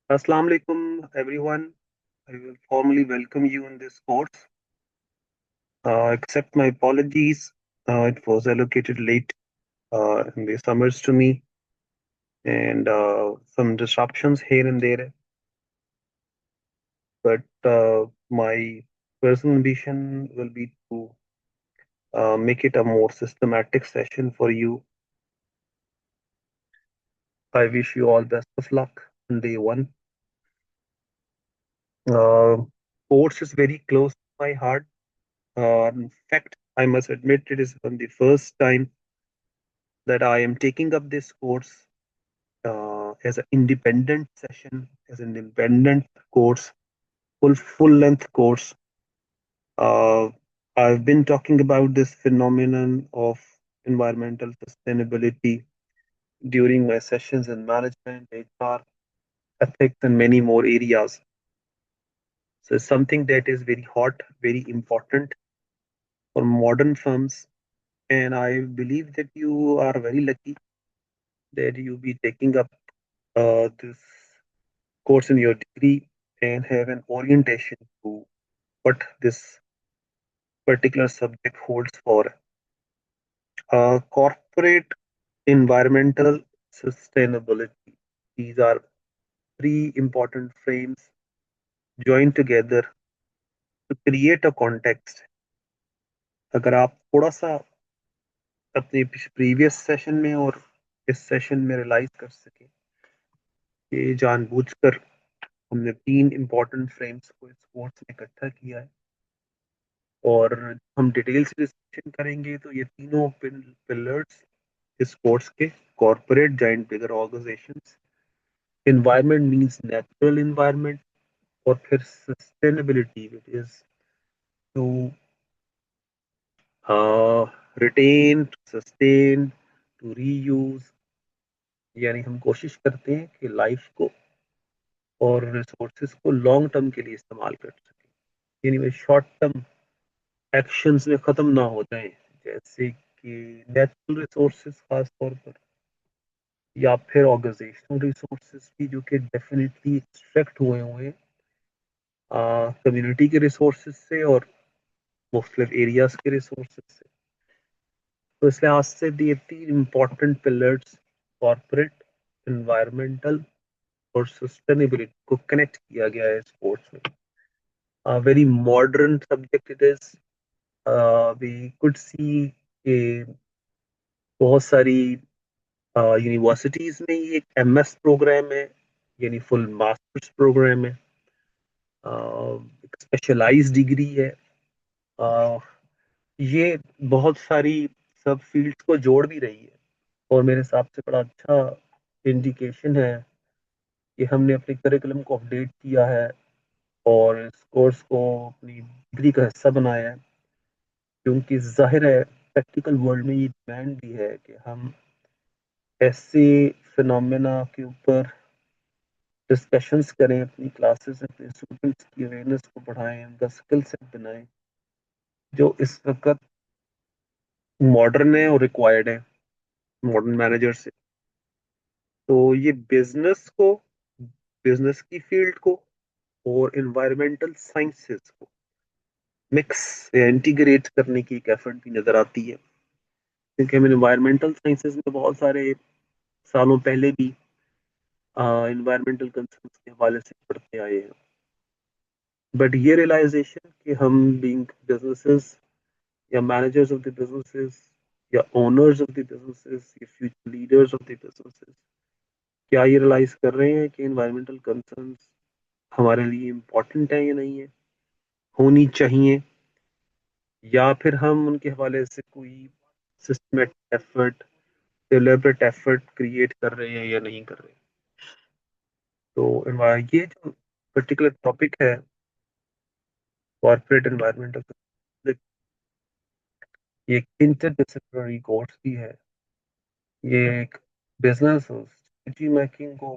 Assalamu alaikum, everyone. I will formally welcome you in this course. Accept my apologies. It was allocated late in the summers to me, and some disruptions here and there. But my personal ambition will be to make it a more systematic session for you. I wish you all best of luck on day one. Uh, Course is very close to my heart. In fact, I must admit it is from the first time that I am taking up this course as an independent session, as an independent course, full length course. Uh, I've been talking about this phenomenon of environmental sustainability during my sessions in management, HR, ethics, and many more areas. So it's something that is very hot, very important for modern firms. And I believe that you are very lucky that you be taking up this course in your degree and have an orientation to what this particular subject holds for corporate environmental sustainability. These are three important frames joined together to create a context. अगर आप थोड़ा सा अपने previous session में और इस session में realise कर सके कि जानबूझकर हमने तीन इंपॉर्टेंट फ्रेम्स को इस कोर्स में इकट्ठा किया है और हम डिटेल से डिस्कशन करेंगे तो ये तीनों पिलर्स इस कोर्स के corporate giant bigger organisations environment means natural environment और फिर sustainability which is to retain to sustain to reuse यानी हम कोशिश करते हैं कि लाइफ को और रिसोर्सेज को लॉन्ग टर्म के लिए इस्तेमाल कर सकें यानी वे शॉर्ट टर्म एक्शंस में ख़त्म ना हो जाएं जैसे कि नेचुरल रिसोर्सेज खास तौर पर या फिर ऑर्गेनाइजेशनल रिसोर्सेज की जो कि डेफिनेटली एक्सट्रैक्ट हुए हुए कम्युनिटी के रिसोर्सेज से और मुख्तलिफ एरियाज के रिसोर्सेज से तो इस लिहाज से ये तीन इम्पॉर्टेंट पिलर्स कॉर्पोरेट एनवायरमेंटल और सस्टेनेबिलिटी को कनेक्ट किया गया है स्पोर्ट्स में very modern subject it is we could see कि बहुत सारी यूनिवर्सिटीज में ये एक एमएस प्रोग्राम है यानी फुल मास्टर्स प्रोग्राम है एक स्पेशलाइज्ड डिग्री है अ, ये बहुत सारी सब फील्ड्स को जोड़ भी रही है और मेरे हिसाब से बड़ा अच्छा इंडिकेशन है कि हमने अपने करिकुलम को अपडेट किया है और इस कोर्स को अपनी डिग्री का हिस्सा बनाया है क्योंकि जाहिर है प्रैक्टिकल वर्ल्ड में ये डिमांड भी है कि हम ऐसे फिनोमेना के ऊपर डिस्कशंस करें अपनी क्लासेस अपने स्टूडेंट्स की अवेयरनेस को बढ़ाएं उनका स्किल सेट बनाएं जो इस वक्त मॉडर्न है और रिक्वायर्ड है मॉडर्न मैनेजर से तो ये बिजनेस की फील्ड को और इन्वायरमेंटल साइंसेस को मिक्स या इंटीग्रेट करने की एक एफर्ट भी नजर आती है क्योंकि हम इन्वायरमेंटल साइंसेस में बहुत सारे सालों पहले भी इन्वायरमेंटल कंसर्न्स के हवाले से पढ़ते आए हैं बट ये रियलाइजेशन कि हम बीइंग बिजनेसेस या मैनेजर्स ऑफ द बिजनेसेस या ओनर्स ऑफ द बिजनेसेस या future leaders of the businesses क्या ये रियलाइज कर रहे हैं कि इन्वायरमेंटल कंसर्न्स हमारे लिए इम्पोर्टेंट है या नहीं है होनी चाहिए या फिर हम उनके हवाले से कोई systematic effort deliberate effort create कर रहे हैं या नहीं कर रहे तो ये जो पर्टिकुलर टॉपिक है कॉर्पोरेट एनवायरमेंटल ये एक इंटरडिसिप्लिनरी कोर्स भी है ये एक बिजनेस सिटी मेकिंग को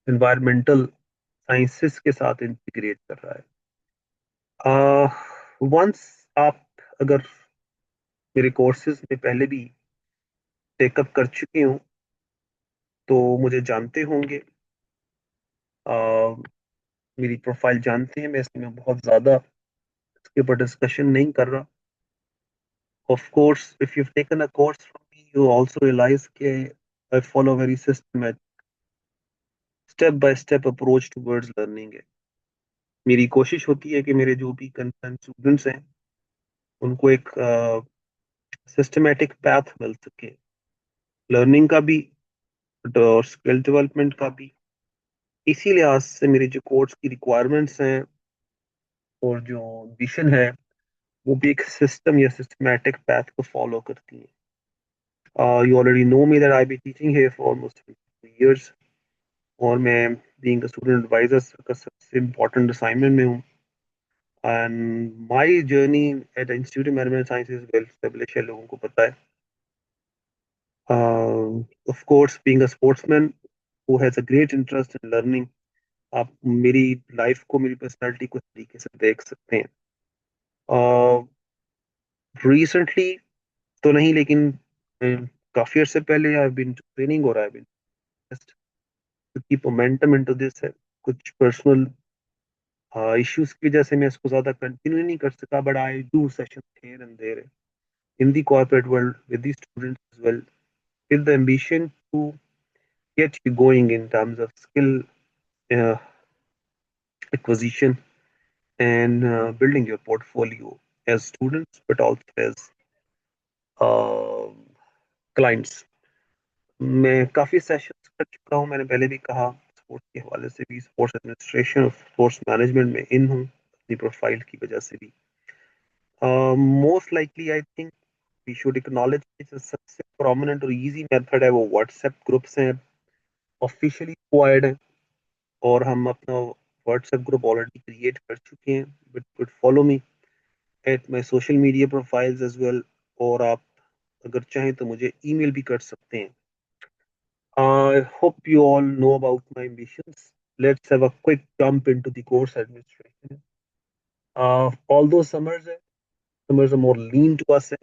एनवायरमेंटल साइंसेस के साथ इंटीग्रेट कर रहा है वंस आप अगर मेरे कोर्सेज में पहले भी टेकअप कर चुके हो तो मुझे जानते होंगे मेरी प्रोफाइल जानते हैं, मैं इसमें बहुत ज़्यादा इसके ऊपर डिस्कशन नहीं कर रहा. Of course if you taken a course from me you also realise के I follow very systematic step by step approach towards learning है. मेरी कोशिश होती है कि मेरे जो भी कंसर्न स्टूडेंट्स हैं उनको एक सिस्टमैटिक पैथ मिल सके लर्निंग का भी और स्किल डेवलपमेंट का भी. इसी लिहाज से मेरी जो कोर्स की रिक्वायरमेंट्स हैं और जो विजन है वो भी एक सिस्टम या सिस्टमैटिक पैथ को फॉलो करती है. You already know me that I've been teaching here for almost 2 years और मैं being a student advisor का सबसे important assignment में हूँ. And my journey at the Institute of Management Sciences is well established है, लोगों को पता है. Of course, being a sportsman who has a great interest in learning, आप मेरी लाइफ को मेरी पर्सनालिटी को इस तरीके से देख सकते हैं. रिसेंटली तो नहीं लेकिन काफी अर्से पहले आई बीन ट्रेनिंग और I been to keep momentum into this है. कुछ पर्सनल इश्यूज की वजह से मैं इसको ज्यादा कंटिन्यू नहीं कर सका but I do sessions here and there in the corporate world with the students as well with the ambition to get you going in terms of skill uh, acquisition and building your portfolio as students but also as uh, clients. मैं काफ़ी sessions कर चुका हूँ. मैंने पहले भी कहा sports के हवाले से भी स्पोर्ट्स एडमिनिस्ट्रेशन और स्पोर्ट्स मैनेजमेंट में इन हूँ अपनी प्रोफाइल की वजह से भी. Most likely I think we should acknowledge सबसे प्रोमिनेंट और इजी मेथड है वो व्हाट्सएप ग्रुप्स हैं ऑफिशियली एक्वायर्ड हैं और हम अपना व्हाट्सएप ग्रुप ऑलरेडी क्रिएट कर चुके हैं. But could follow me at my social media profiles as well और आप अगर चाहें तो मुझे ईमेल भी कर सकते हैं. I hope you all know about my ambitions. Let's have a quick jump into the course administration. Although summers are more lean to us है.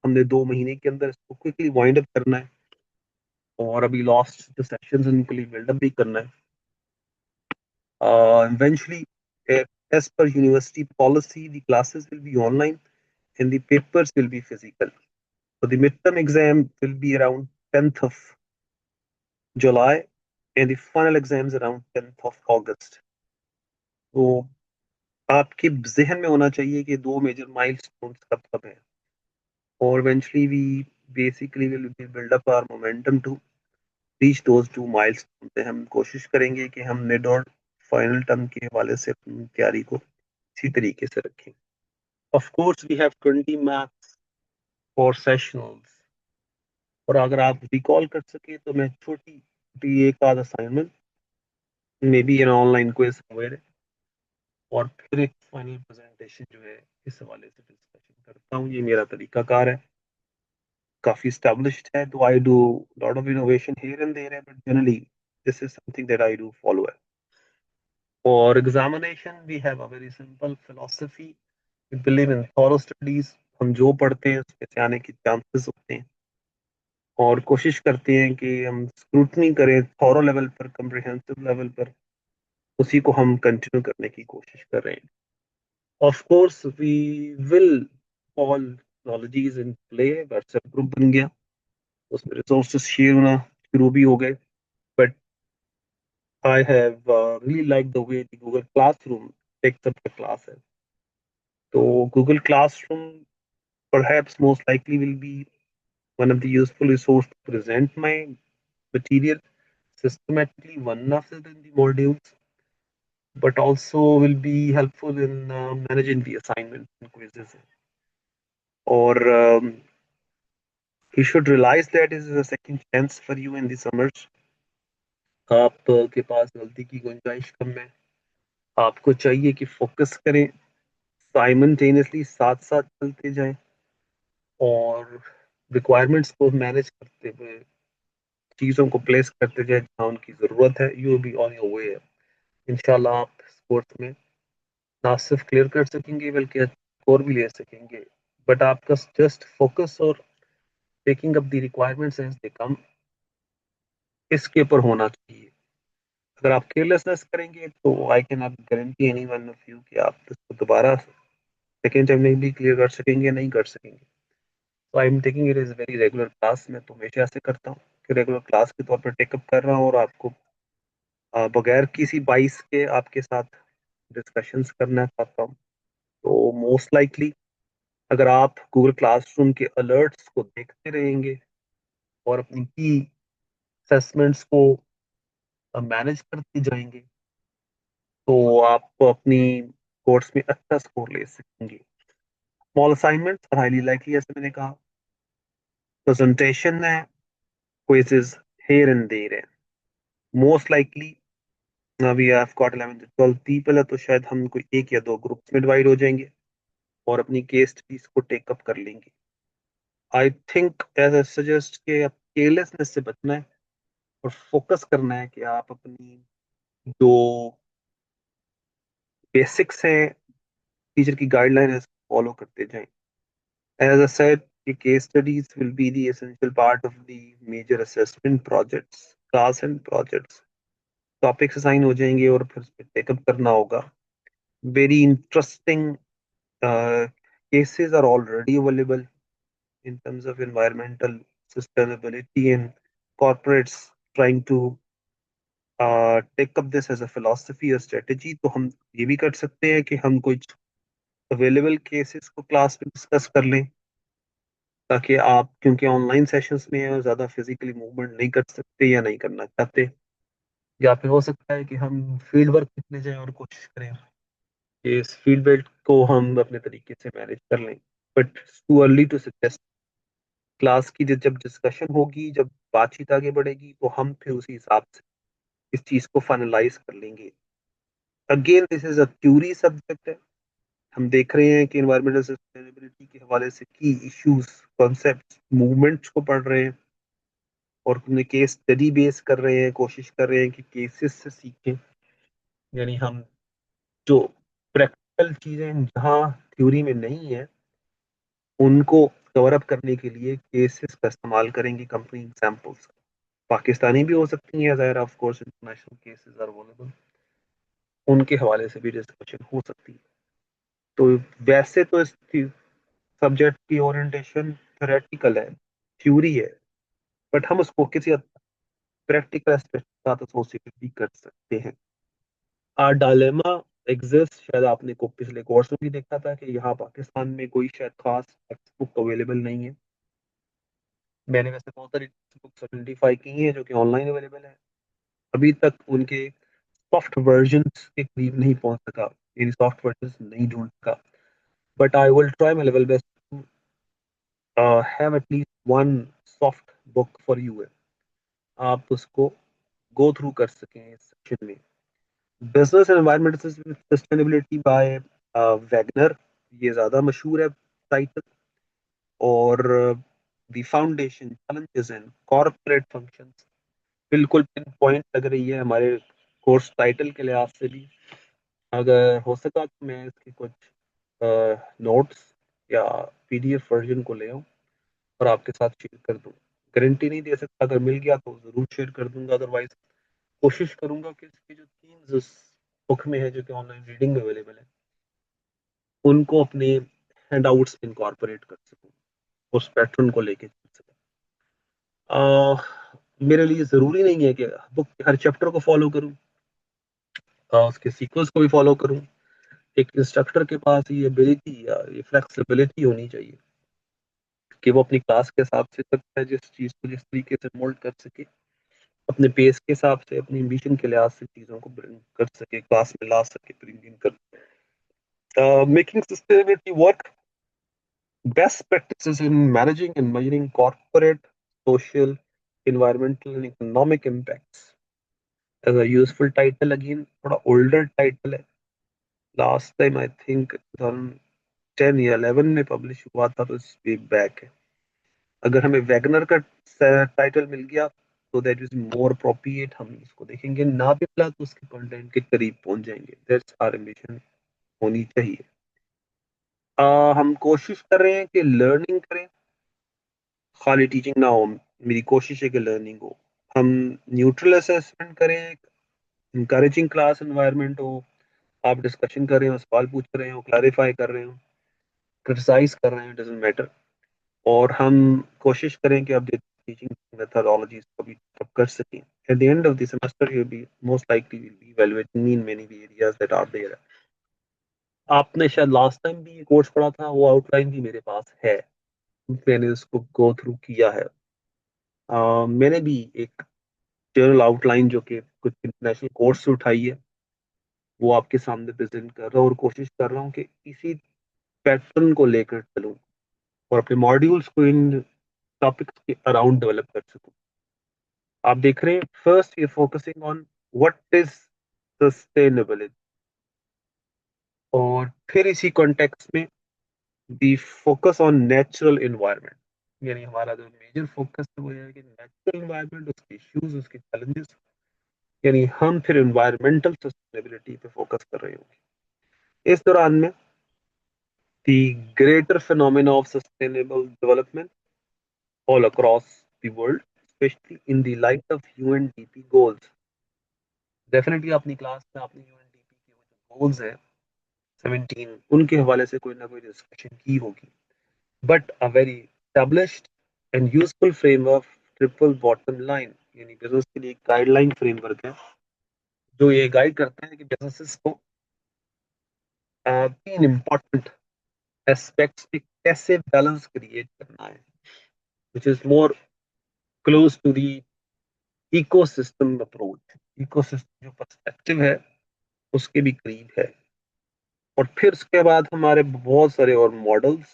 हमने 2 महीने के अंदर इसको क्विकली वाइंड अप करना है और अभी लास्ट जो सेशंस हैं उनको बिल्ड अप भी करना है. Eventually, as per university policy, the classes will be online and the papers will be physical. So the midterm exam will be around 10th of July and the final exams around 10th of August. तो आपके जहन में होना चाहिए कि 2 major milestones कब कब है और eventually we basically will build up our momentum to reach those 2 milestones. हम कोशिश करेंगे कि हम मिड और फाइनल टर्म के हवाले से अपनी तैयारी को इसी तरीके से रखें. Of course, we have 20 maths for sessionals. और अगर आप रिकॉल कर सके तो मैं छोटी छोटी एक आध assignment may be an online quiz और फिर एक फाइनल प्रेजेंटेशन जो है इस हवाले से डिस्कशन करता हूँ. ये मेरा तरीकाकार है, काफी established है. तो I do lot of innovation here and there है but generally this is something that I do follow है. और examination we have a very simple philosophy. We believe in thorough studies. हम जो पढ़ते हैं उसमें से आने के चांसेस होते हैं और कोशिश करते हैं कि हम स्क्रूटनी करें थॉरो लेवल पर कम्प्रिहेंसिव लेवल पर. उसी को हम कंटिन्यू करने की कोशिश कर रहे हैं. Of course we will all technologies in play. WhatsApp group बन गया, उसमें रिसोर्सेज शेयर होना शुरू भी हो गए. But I have really like the way the Google classroom takes up the classes. तो Google classroom perhaps most likely will be one of the useful resource to present my material systematically one after the modules, but also will be helpful in managing the assignments and quizzes. Or you should realize that this is a second chance for you in the summers. आपके पास गलती की गुंजाइश कम है. आपको चाहिए कि focus करें, simultaneously साथ साथ चलते जाएं और रिक्वायरमेंट्स को मैनेज करते हुए चीज़ों को प्लेस करते जाए जहाँ उनकी ज़रूरत है. You be on your way. इंशाल्लाह आप स्पोर्ट्स में ना सिर्फ क्लियर कर सकेंगे बल्कि स्कोर भी ले सकेंगे. बट आपका जस्ट फोकस और taking up the requirements as they come इसके ऊपर होना चाहिए. अगर आप केयरलेसनेस करेंगे तो I can not guarantee any one of you कि आप इसको दोबारा सेकेंड टाइम में भी क्लियर कर सकेंगे, नहीं कर सकेंगे। तो I am taking it is very regular class. मैं तो हमेशा ऐसे करता हूँ कि रेगुलर क्लास के तौर पर टेकअप कर रहा हूँ, और आपको बगैर किसी बाइस के आपके साथ डिस्कशंस करना चाहता हूँ। तो मोस्ट लाइकली अगर आप गूगल क्लासरूम के अलर्ट्स को देखते रहेंगे और अपनी की असेसमेंट्स को मैनेज करते जाएंगे, तो आप अपनी कोर्स में अच्छा स्कोर ले सकेंगे। Small assignments are highly likely, जैसे मैंने कहा, प्रेजेंटेशन है, क्विजेस हेयर एंड देयर है। Most likely we have got 11 to 12 people है, तो शायद हम कोई एक या दो ग्रुप्स में डिवाइड हो जाएंगे और अपनी केस स्टडीज को टेकअप कर लेंगे। I think as I suggest कि आप केयरलेसनेस से बचना है और फोकस करना है कि आप अपनी जो बेसिक्स हैं, टीचर की गाइडलाइन है, फॉलो करते जाएं। एज आई सेड कि case studies will be the essential part of the major assessment projects, class and projects. Topics assign हो जाएंगे और फिर उस पर टेकअप करना होगा। Very interesting cases are already available in terms of environmental sustainability and corporates trying to take up this as a philosophy or strategy। तो हम ये भी कर सकते हैं कि हम कुछ अवेलेबल केसेस को क्लास में डिस्कस कर लें, ताकि आप, क्योंकि ऑनलाइन सेशंस में हैं, ज़्यादा फिजिकली मूवमेंट नहीं कर सकते या नहीं करना चाहते, या फिर हो सकता है कि हम फील्ड वर्क करने जाएं और कोशिश करें कि इस फील्ड बेल्ट को हम अपने तरीके से मैनेज कर लें। But too early to suggest. Class की जब डिस्कशन होगी, जब बातचीत आगे बढ़ेगी, तो हम फिर उसी हिसाब से इस चीज को फाइनलाइज कर लेंगे। Again this is a theory subject है। हम देख रहे हैं कि एनवायरमेंटल सस्टेनेबिलिटी के हवाले से की इश्यूज, कॉन्सेप्ट, मूवमेंट्स को पढ़ रहे हैं और अपने केस स्टडी बेस कर रहे हैं, कोशिश कर रहे हैं कि केसेस से सीखें। यानी हम जो प्रैक्टिकल चीजें जहाँ थ्योरी में नहीं है, उनको कवर अप करने के लिए केसेस का इस्तेमाल करेंगे, कंपनी एग्जाम्पल्स। पाकिस्तानी भी हो सकती हैं, ज़ाहिर of course international cases are available, उनके हवाले से भी डिस्कशन हो सकती है। तो वैसे तो इस सब्जेक्ट की ओरिएंटेशन थ्योरेटिकल है, थ्योरी है, बट हम उसको किसी प्रैक्टिकल एस्पेक्ट के साथ एसोसिएट भी कर सकते हैं। डायलेमा एग्जिस्ट, शायद आपने को पिछले कोर्स में भी देखा था कि यहाँ पाकिस्तान में कोई शायद खास टेक्स्ट बुक अवेलेबल नहीं है। मैंने वैसे बहुत सारी टेक्स्ट बुक्स आइडेंटिफाई की हैं जो कि ऑनलाइन अवेलेबल है, अभी तक उनके सॉफ्ट वर्जन्स के करीब नहीं पहुंच सका, यानी सॉफ्ट वर्जन्स नहीं ढूंढ सका। But I will try my level best to have at least one soft book for you. आप उसको गो थ्रू कर सकें इस सेक्शन में। Business and environmental sustainability by Wagner, ये ज़्यादा मशहूर है टाइटल। और the foundation challenges and corporate functions, बिल्कुल पिन पॉइंट लग रही है हमारे कोर्स टाइटल के लिहाज से भी। अगर हो सका तो मैं इसके कुछ नोट्स या पीडीएफ वर्जन को ले आऊँ और आपके साथ शेयर कर दूँ। गारंटी नहीं दे सकता, अगर मिल गया तो ज़रूर शेयर कर दूंगा, अदरवाइज कोशिश करूंगा कि इसके जो थीम्स उस बुक में है जो कि ऑनलाइन रीडिंग में अवेलेबल है, उनको अपने हैंडआउट्स में इनकॉर्पोरेट कर सकूँ, उस पैटर्न को लेके चल सकूँ। मेरे लिए ज़रूरी नहीं है कि बुक के हर चैप्टर को फॉलो करूँ, उसके सीक्वेंस को भी फॉलो करूँ। एक इंस्ट्रक्टर के पास ये एबिलिटी या ये फ्लेक्सिबिलिटी होनी चाहिए कि वो अपनी क्लास के हिसाब से सकता है, जिस चीज़ को जिस तरीके से मोल्ड कर सके, अपने पेस के हिसाब से, अपनी एम्बिशन के लिहाज से चीज़ों को ब्रिंग कर सके, क्लास में ला सके, ब्रिंग इन कर। Making sustainability work, best practices in managing and measuring corporate social environmental and economic impacts. As a useful title, again थोड़ा ओल्डर टाइटल है, लास्ट टाइम आई थिंक 2010 या 11 में पब्लिश हुआ था, तो इस बैक है। अगर हमें वैगनर का टाइटल मिल गया तो दैट इज मोर अप्रोप्रिएट, हम इसको देखेंगे। ना भी मिला तो उसके कंटेंट के करीब पहुंच जाएंगे, दैट्स आवर एम्बिशन होनी चाहिए। हम कोशिश कर रहे हैं कि लर्निंग करें, खाली टीचिंग ना हो। मेरी कोशिश है कि लर्निंग हो। हम न्यूट्रल असेसमेंट करें, इंकरेजिंग क्लास एनवायरनमेंट हो, आप डिस्कशन कर रहे हो, सवाल पूछ रहे हो, क्लैरिफाई कर रहे हो, क्रिटिसाइज कर रहे हो, डजेंट मैटर। और हम कोशिश करें कि अब टीचिंग मेथडोलॉजीज को भी develop कर सकें। At the end of the semester, you'll be most likely will be evaluating me in many of the areas that are there. आपने शायद लास्ट टाइम भी ये कोर्स पढ़ा था, वो आउटलाइन भी मेरे पास है, मैंने उसको गो थ्रू किया है। मैंने भी एक जनरल आउटलाइन जो कि कुछ इंटरनेशनल कोर्स से उठाई है, वो आपके सामने प्रेजेंट कर रहा हूँ और कोशिश कर रहा हूँ कि इसी पैटर्न को लेकर चलूँ और अपने मॉड्यूल्स को इन टॉपिक्स के अराउंड डेवलप कर सकूँ। आप देख रहे हैं, फर्स्ट ये focusing on what is sustainability, और फिर इसी कॉन्टेक्स्ट में दी फोकस ऑन नेचुरल इन्वायरमेंट। यानी हमारा जो मेजर फोकस है वो है कि नेचुरल इन्वायरमेंट, उसके इश्यूज, उसके चैलेंजेस, यानी हम फिर इन्वायरमेंटल सस्टेनेबिलिटी पे फोकस कर रहे होंगे इस दौरान में। The greater phenomena of sustainable development all across the world, especially in the light of UNDP goals. Definitely अपनी क्लास में आपने यूएनडीपी के वो जो गोल्स हैं 17, उनके हवाले से कोई ना कोई डिस्कशन की होगी। But a very established and useful framework, triple bottom line, यानी बिजनेस के लिए गाइडलाइन फ्रेमवर्क है जो ये गाइड करता है कि बिजनेसेस को तीन इंपॉर्टेंट एस्पेक्ट्स पे कैसे बैलेंस क्रिएट करना है, which is more close to the ecosystem approach. Ecosystem जो पर्सपेक्टिव है उसके भी करीब है। और फिर उसके बाद हमारे बहुत सारे और मॉडल्स,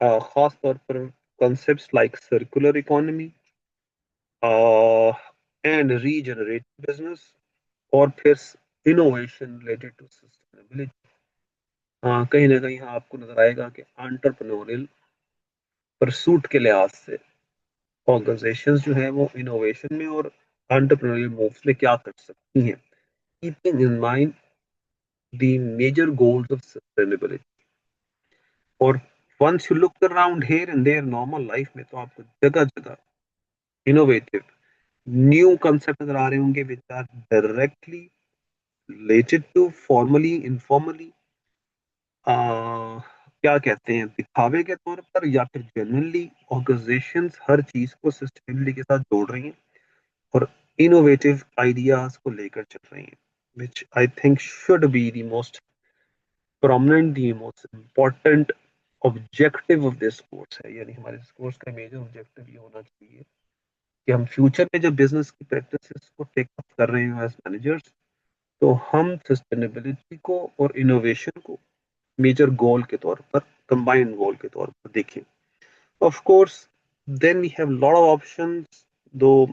खास तौर पर concepts like circular economy and regenerative business, और फिर इनोवेशन रिलेटेड टू सस्टेनेबिलिटी। कहीं ना कहीं आपको नजर आएगा कि एंटरप्रेन्योरियल परसूट के लिहाज से ऑर्गेनाइजेशंस जो है वो इनोवेशन में और एंटरप्रेन्योरियल मूव्स में क्या कर सकती हैं, keeping in mind the major goals of sustainability. और once you look around here and there normal life में, तो आपको जगह जगह इनोवेटिव न्यू कंसेप्ट नजर आ रहे होंगे which are directly related to formally informally, क्या कहते हैं, दिखावे के तौर पर या फिर जेन्युइनली ऑर्गेनाइजेशंस हर चीज को सस्टेनेबिलिटी के साथ जोड़ रही हैं और इनोवेटिव आइडियाज को लेकर चल रही हैं, which I think should be the most prominent, the most important objective of this course है। यानी हमारे इस कोर्स का मेजर ऑब्जेक्टिव ये होना चाहिए कि हम फ्यूचर में जब बिजनेस की प्रैक्टिसेस को टेक अप कर रहे हैं एज मैनेजर्स, तो हम सस्टेनेबिलिटी को और इनोवेशन को मेजर गोल के तौर पर, कंबाइंड गोल के तौर पर देखें। Of course then we have lot of options, दो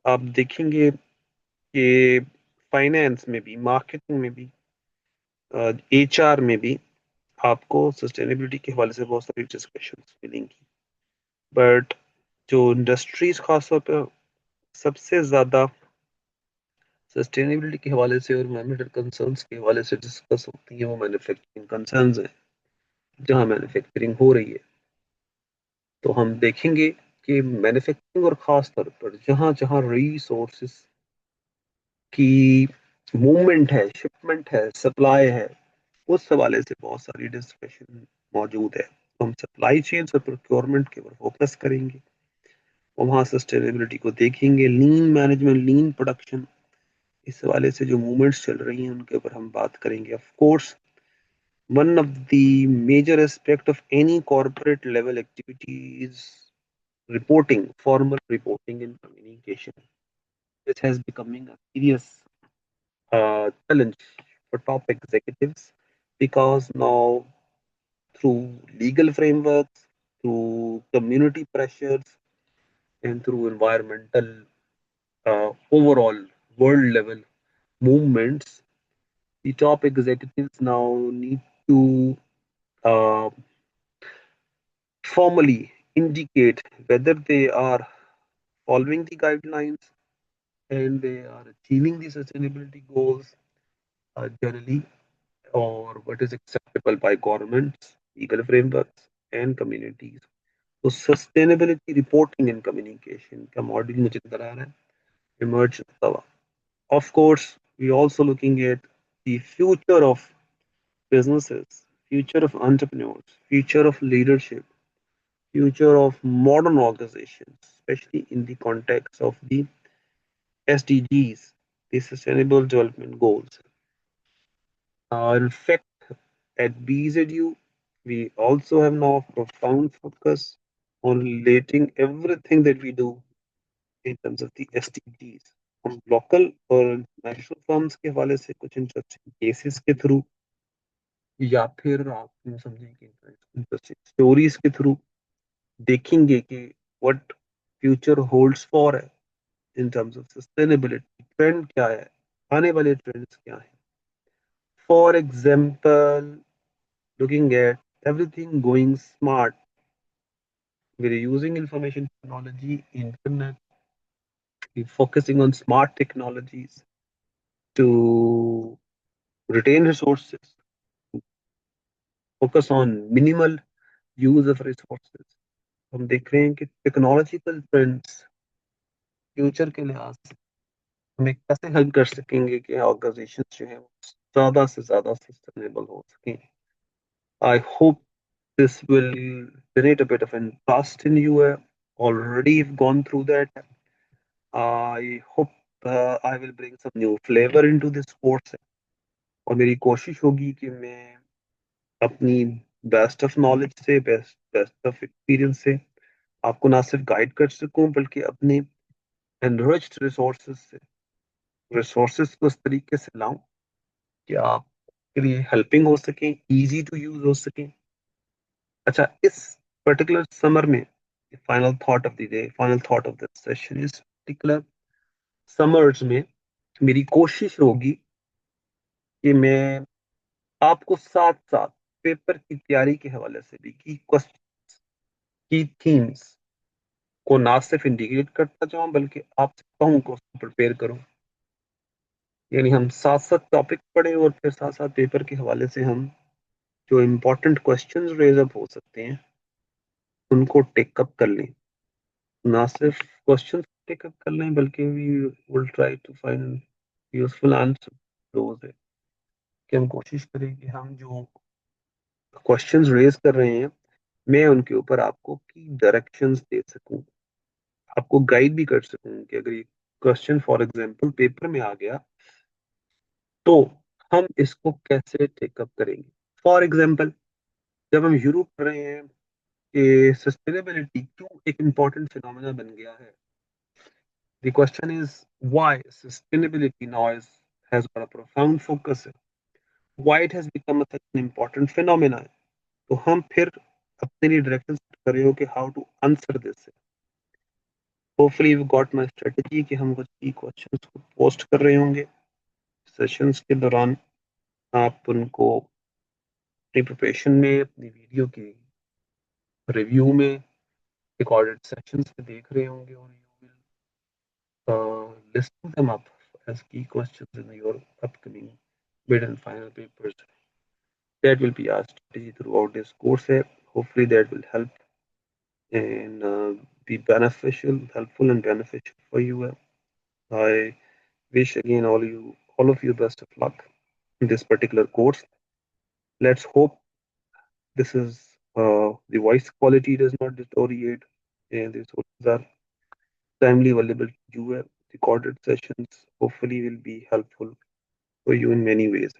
आप देखेंगे कि फाइनेंस में भी, मार्केटिंग में भी, एचआर में भी आपको सस्टेनेबिलिटी के हवाले से बहुत सारी डिस्कशंस मिलेंगी। बट जो इंडस्ट्रीज खासतौर पर सबसे ज्यादा सस्टेनेबिलिटी के हवाले से और एनवायरमेंटल कंसर्न्स के हवाले से डिस्कस होती है, वो मैन्युफैक्चरिंग कंसर्न्स है, जहां मैन्युफैक्चरिंग हो रही है। तो हम देखेंगे कि मैन्युफैक्चरिंग और खास तौर पर जहां जहां रिसोर्सेज की मूवमेंट है, शिपमेंट है, सप्लाई है, उस हवाले से बहुत सारी डिस्कशन मौजूद है। तो हम सप्लाई चेन और प्रोक्योरमेंट के ऊपर फोकस करेंगे और वहाँ सस्टेनेबिलिटी को देखेंगे, लीन मैनेजमेंट, लीन प्रोडक्शन, इस हवाले से जो मूवमेंट्स चल रही हैं उनके ऊपर हम बात करेंगे। Of course one of the major aspect of any corporate level activity is reporting, formal reporting and communication. This has becoming a serious challenge for top executives because now through legal frameworks, through community pressures, and through environmental overall world level movements, the top executives now need to uh, formally indicate whether they are following the guidelines and they are achieving the sustainability goals generally, or what is acceptable by governments, legal frameworks, and communities. तो sustainability reporting and communication का module मुझे नजर आ रहा है emerge होता हुआ। Of course, we also looking at the future of businesses, future of entrepreneurs, future of leadership, future of modern organizations, especially in the context of the SDGs, the Sustainable Development Goals. In fact, at BZU, we also have now a profound focus on relating everything that we do in terms of the SDGs. हम local और national firms के हवाले से कुछ interesting cases के through या फिर आप यूं समझें कि interesting stories के थ्रू देखेंगे कि what future holds for in terms of sustainability, trend क्या है, आने वाले trends क्या हैं. For example, looking at everything going smart, we're using information technology, internet, we're focusing on smart technologies to retain resources, focus on minimal use of resources. हम देख रहे हैं कि टेक्नोलॉजिकल ट्रेंड्स फ्यूचर के लिहाज से हमें कैसे हेल्प कर सकेंगे कि ऑर्गेनाइजेशन जो है वो ज़्यादा से ज़्यादा सस्टेनेबल हो सकें. I hope this will generate a bit of interest in you. Already you've gone through that. I hope I will bring some new flavor into this course. और मेरी कोशिश होगी कि मैं अपनी बेस्ट ऑफ नॉलेज से बेस्ट बेस्ट ऑफ एक्सपीरियंस से आपको ना सिर्फ गाइड कर सकूं बल्कि अपने एनरिच्ड रिसोर्सेज से रिसोर्सेज को इस तरीके से लाऊं कि आपके लिए हेल्पिंग हो सकें, इजी टू यूज हो सकें. अच्छा, इस पर्टिकुलर समर में final thought of the day, final thought of the session, इस पर्टिकुलर समर्स में मेरी कोशिश होगी कि मैं आपको साथ साथ पेपर की तैयारी के हवाले से भी की क्वेश्चन की थीम्स को ना सिर्फ इंडिकेट करता जाऊं बल्कि आपसे कहूं को प्रिपेयर करूं. यानी हम साथ साथ टॉपिक पढ़ें और फिर साथ साथ पेपर के हवाले से हम जो इम्पोर्टेंट क्वेश्चंस रेज अप हो सकते हैं उनको टेकअप कर लें. ना सिर्फ क्वेश्चन टेकअप कर लें बल्कि we will try to find useful answer. रोज है कि हम कोशिश करें कि हम जो क्वेश्चंस रेज कर रहे हैं मैं उनके ऊपर आपको की डायरेक्शंस दे सकूं, आपको गाइड भी कर सकूं कि अगर ये क्वेश्चन फॉर एग्जांपल पेपर में आ गया तो हम इसको कैसे टेकअप करेंगे. फॉर एग्जांपल, जब हम शुरू कर रहे हैं कि सस्टेनेबिलिटी क्यों एक इम्पोर्टेंट फिनोमेना बन गया है. The question is why sustainability now has got a profound focus. Why it has become such an important phenomenon. तो हम फिर अपने लिए डायरेक्शन सेट कर रहे हो कि how to answer this. Hopefully you got my strategy कि हम कुछ की क्वेश्चंस को पोस्ट कर रहे होंगे सेशंस के दौरान. आप उनको अपनी प्रिपरेशन में, अपनी वीडियो की रिव्यू में, रिकॉर्डेड सेशंस में देख रहे होंगे और you will list them up as key questions in your upcoming mid and final papers. That will be our strategy throughout this course. Hopefully, that will help and be beneficial, helpful, and beneficial for you. I wish again all of you best of luck in this particular course. Let's hope this is the voice quality does not deteriorate and the sources are timely available to you. Recorded sessions hopefully will be helpful for you in many ways.